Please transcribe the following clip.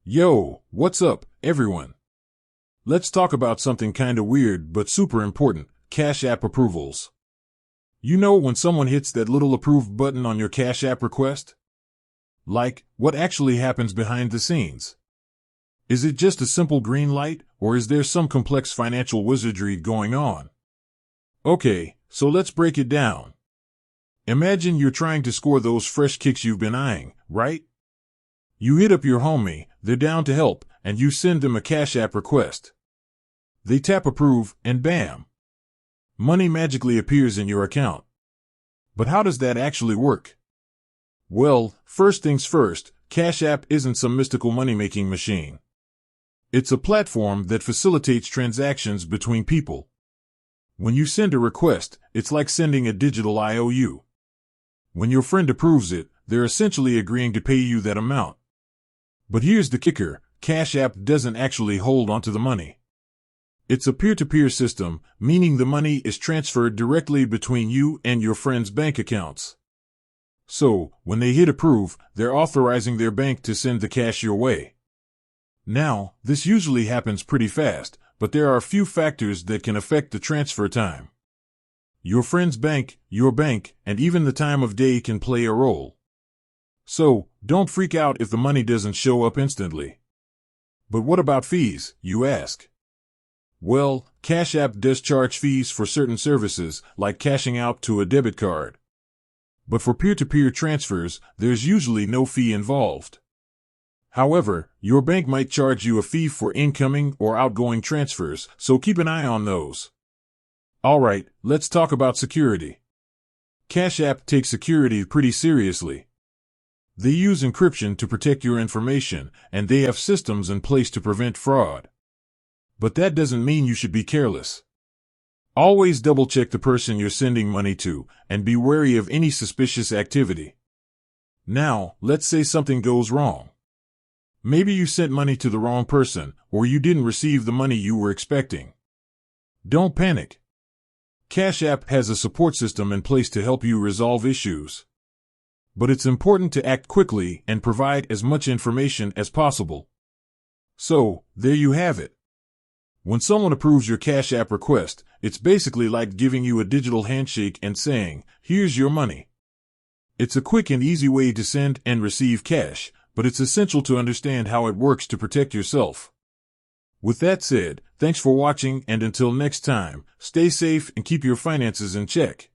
Yo, what's up, everyone? Let's talk about something kinda weird but super important, Cash App approvals. You know when someone hits that little approve button on your Cash App request? Like, what actually happens behind the scenes? Is it just a simple green light, or is there some complex financial wizardry going on? Okay, so let's break it down. Imagine you're trying to score those fresh kicks you've been eyeing, right? You hit up your homie, they're down to help, and you send them a Cash App request. They tap approve, and bam! Money magically appears in your account. But how does that actually work? Well, first things first, Cash App isn't some mystical money-making machine. It's a platform that facilitates transactions between people. When you send a request, it's like sending a digital IOU. When your friend approves it, they're essentially agreeing to pay you that amount. But here's the kicker, Cash App doesn't actually hold onto the money. It's a peer-to-peer system, meaning the money is transferred directly between you and your friend's bank accounts. So, when they hit approve, they're authorizing their bank to send the cash your way. Now, this usually happens pretty fast, but there are a few factors that can affect the transfer time. Your friend's bank, your bank, and even the time of day can play a role. So, don't freak out if the money doesn't show up instantly. But what about fees, you ask? Well, Cash App does charge fees for certain services, like cashing out to a debit card. But for peer-to-peer transfers, there's usually no fee involved. However, your bank might charge you a fee for incoming or outgoing transfers, so keep an eye on those. Alright, let's talk about security. Cash App takes security pretty seriously. They use encryption to protect your information, and they have systems in place to prevent fraud. But that doesn't mean you should be careless. Always double-check the person you're sending money to, and be wary of any suspicious activity. Now, let's say something goes wrong. Maybe you sent money to the wrong person, or you didn't receive the money you were expecting. Don't panic. Cash App has a support system in place to help you resolve issues. But it's important to act quickly and provide as much information as possible. So, there you have it. When someone approves your Cash App request, it's basically like giving you a digital handshake and saying, "Here's your money." It's a quick and easy way to send and receive cash, but it's essential to understand how it works to protect yourself. With that said, thanks for watching, and until next time, stay safe and keep your finances in check.